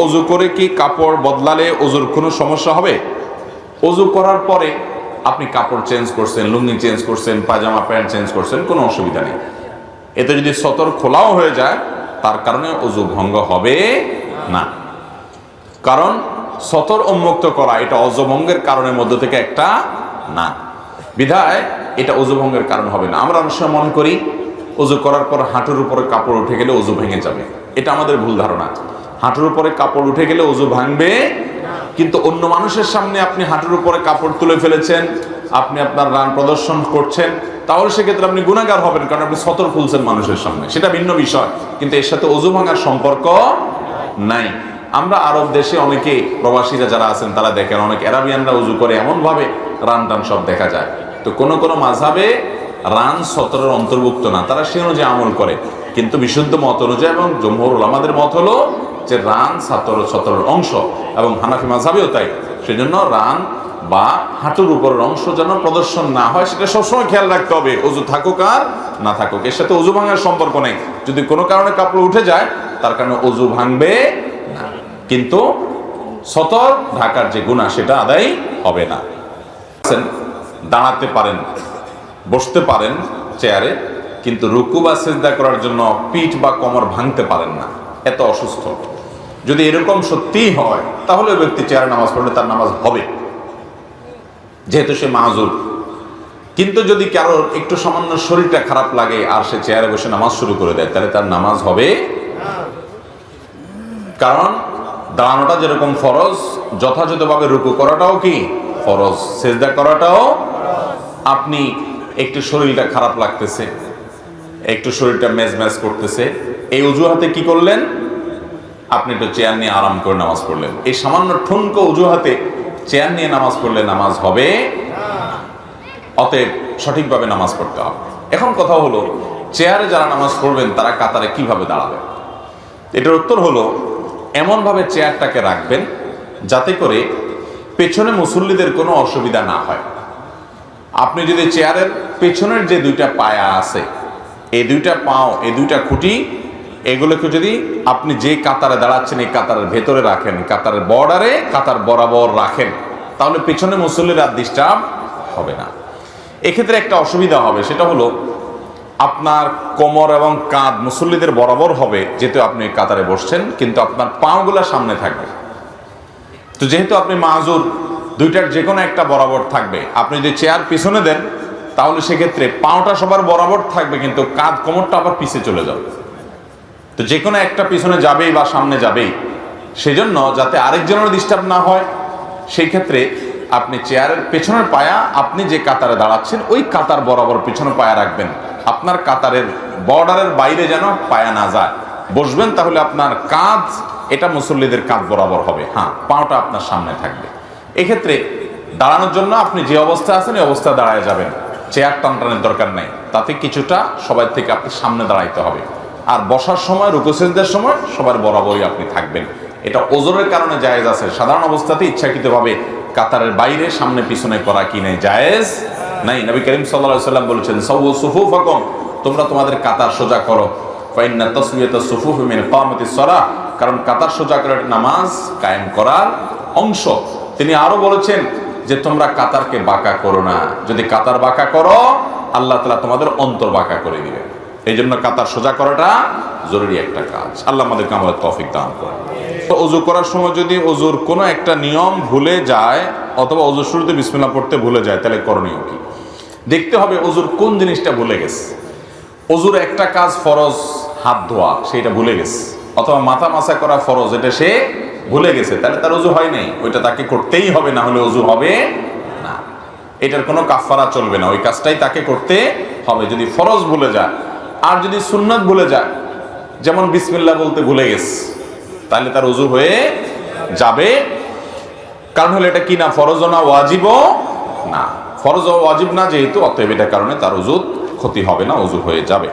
অজু করে কি কাপড় বদলালে অজুর কোনো সমস্যা হবে? অজু করার পরে আপনি কাপড় চেঞ্জ করছেন, লুঙ্গি চেঞ্জ করছেন, পায়জামা প্যান্ট চেঞ্জ করছেন, কোনো অসুবিধা নেই। এতে যদি সতর খোলাও হয়ে যায় তার কারণে অজু ভঙ্গ হবে না। কারণ সতর উন্মুক্ত করা এটা অজু ভঙ্গের কারণের মধ্যে থেকে একটা না, বিধায় এটা অজু ভঙ্গের কারণ হবে না। আমরা অনেক সময় মনে করি অজু করার পর হাঁটুর উপরে কাপড় উঠে গেলে অজু ভেঙে যাবে, এটা আমাদের ভুল ধারণা। হাঁটুর উপরে কাপড় উঠে গেলে অজু ভাঙবে, কিন্তু অন্য মানুষের সামনে আপনি হাঁটুর উপরে কাপড় তুলে ফেলেছেন, আপনি আপনার রান প্রদর্শন করছেন, তাহলে সেক্ষেত্রে আপনি গুনাহগার হবেন, কারণ আপনি সতর খুলছেন মানুষের সামনে, সেটা ভিন্ন বিষয়। কিন্তু এর সাথে অজু ভাঙার সম্পর্ক নাই। আমরা আরব দেশে অনেকে প্রবাসীরা যারা আছেন তারা দেখেন অনেক আরাবিয়ানরা অজু করে এমন ভাবে রান টান সব দেখা যায়। তো কোন কোন মাযহাবে রান সতরের অন্তর্ভুক্ত না, তারা সে অনুযায়ী আমল করে। কিন্তু বিশুদ্ধ মত অনুযায়ী এবং জমহুর উলামাদের মত হলো যে রান সতরের অংশ, এবং হানাফি মাযহাবেও তাই। সেজন্য রান বা হাঁটুর উপরের অংশ যেন প্রদর্শন না হয় সেটা সবসময় খেয়াল রাখতে হবে, অজু থাকুক আর না থাকুক। এর সাথে অজু ভাঙার সম্পর্ক নেই। যদি কোনো কারণে কাপড় উঠে যায় তার কারণে অজু ভাঙবে না, কিন্তু সতর ঢাকার যে গুনাহ সেটা আদায় হবে না। দাঁড়াতে পারেন, বসতে পারেন চেয়ারে, কিন্তু রুকু বা সিজদা করার জন্য পিঠ বা কোমর ভাঙতে পারেন না, এত অসুস্থ। যদি এরকম সত্যিই হয় তাহলে ওই ব্যক্তি চেয়ারে নামাজ পড়লে তার নামাজ হবে, যেহেতু সে মাযুর। কিন্তু যদি কারোর একটু সামান্য শরীরটা খারাপ লাগে আর সে চেয়ারে বসে নামাজ শুরু করে দেয়, তাহলে তার নামাজ হবে। কারণ দাঁড়ানোটা যেরকম ফরজ, যথাযথভাবে রুকু করাটাও কি ফরজ, সিজদা করাটাও। আপনি একটু শরীরটা খারাপ লাগতেছে, একটু শরীরটা মেজমেজ করতেছে, এই অজুহাতে কি করলেন? আপনি একটু চেয়ার নিয়ে আরাম করে নামাজ পড়লেন। এই সামান্য ঠুনকো অজুহাতে চেয়ার নিয়ে নামাজ পড়লে নামাজ হবে। অতএব সঠিকভাবে নামাজ পড়তে হবে। এখন কথা হলো, চেয়ারে যারা নামাজ পড়বেন তারা কাতারে কিভাবে দাঁড়াবেন? এটার উত্তর হলো, এমনভাবে চেয়ারটাকে রাখবেন যাতে করে পেছনে মুসল্লিদের কোনো অসুবিধা না হয়। আপনি যদি চেয়ারের পেছনের যে দুইটা পায়া আছে, এই দুইটা পাও, এই দুইটা খুঁটি, এগুলোকে যদি আপনি যে কাতারে দাঁড়াচ্ছেন এই কাতারের ভেতরে রাখেন, কাতারের বর্ডারে, কাতার বরাবর রাখেন, তাহলে পেছনে মুসল্লিরা ডিস্টার্ব হবে না। এক্ষেত্রে একটা অসুবিধা হবে, সেটা হলো আপনার কোমর এবং কাঁধ মুসল্লিদের বরাবর হবে, যেহেতু আপনি কাতারে বসছেন, কিন্তু আপনার পাগুলা সামনে থাকবে। তো যেহেতু আপনি মাযুর, দুইটার যে কোনো একটা বরাবর থাকবে। আপনি যদি চেয়ার পিছনে দেন তাহলে সেক্ষেত্রে পাওটা সবার বরাবর থাকবে, কিন্তু কাঁধ কোমরটা আবার পিছে চলে যাবে। তো যে কোনো একটা পিছনে যাবেই বা সামনে যাবেই, সেজন্য যাতে আরেকজনের ডিস্টার্ব না হয়, সেই ক্ষেত্রে আপনি চেয়ারের পেছনের পায়া, আপনি যে কাতারে দাঁড়াচ্ছেন ওই কাতার বরাবর পিছনে পায়া রাখবেন। আপনার কাতারের বর্ডারের বাইরে যেন পায়া না যায়। বসবেন তাহলে আপনার কাঁধ, এটা মুসল্লিদের কাঁধ বরাবর হবে, হ্যাঁ, পাওটা আপনার সামনে থাকবে। এক্ষেত্রে দাঁড়ানোর জন্য আপনি যে অবস্থা আছেন এই অবস্থা দাঁড়ায় যাবেন, চেয়ার টানটানের দরকার নাই। তাতে কিছুটা সবাই থেকে আপনি সামনে দাঁড়াইতে হবে। আর বসার সময়, রুকু সিজদার সময় সবার বরাবরই আপনি থাকবেন। এটা ওজরের কারণে জায়েজ আছে। সাধারণ অবস্থাতে ইচ্ছাকৃতভাবে কাতারের বাইরে সামনে পিছনে করা কি নেই, জায়েজ নাই। নবী করিম সাল্লাল্লাহু আলাইহি ওয়াসাল্লাম বলেছেন, সাওয়ু সুফুফাকুম, তোমরা তোমাদের কাতার সোজা করো। ফাইন্না তাসওয়িয়াতাস সুফুফি মিন ইকামাতিস সালাহ, কারণ কাতার সোজা করা নামাজ কায়েম করার অংশ। তিনি আরো বলেছেন যে তোমরা কাতারকে বাঁকা করো না, যদি কাতার বাঁকা করো আল্লাহ তাআলা তোমাদের অন্তর বাঁকা করে দিবে। এই জন্য কাতার সোজা করাটা জরুরি একটা কাজ। আল্লাহ আমাদেরকে আমাদের তৌফিক দান করেন। অজু করার সময় যদি অজুর কোনো একটা নিয়ম ভুলে যায় অথবা অজুর শুরুতে বিসমিল্লাহ পড়তে ভুলে যায়, তাহলে করণীয় কি? দেখতে হবে অজুর কোন জিনিসটা ভুলে গেছে। অজুর একটা কাজ ফরজ, হাত ধোয়া, সেটা ভুলে গেছে, অথবা মাথা মাসা করা ফরজ, এটা সে ভুলে গেছে, তাহলে তার অজু হয় নাই, ওইটা তাকে করতেই হবে, না হলে অজু হবে না। এটার কোনো কাফারা চলবে না, ওই কাজটাই তাকে করতে হবে যদি ফরজ ভুলে যায়। আর যদি সুন্নাত ভুলে যায়, যেমন বিসমিল্লাহ বলতে ভুলে গেছে, তাহলে তার অজু হয়ে যাবে। কারণ হলো এটা কি না, ফরজও না ওয়াজিবও না, ফরজ ও ওয়াজিব না যেহেতু, অতএব এটার কারণে তার অজু ক্ষতি হবে না, অজু হয়ে যাবে।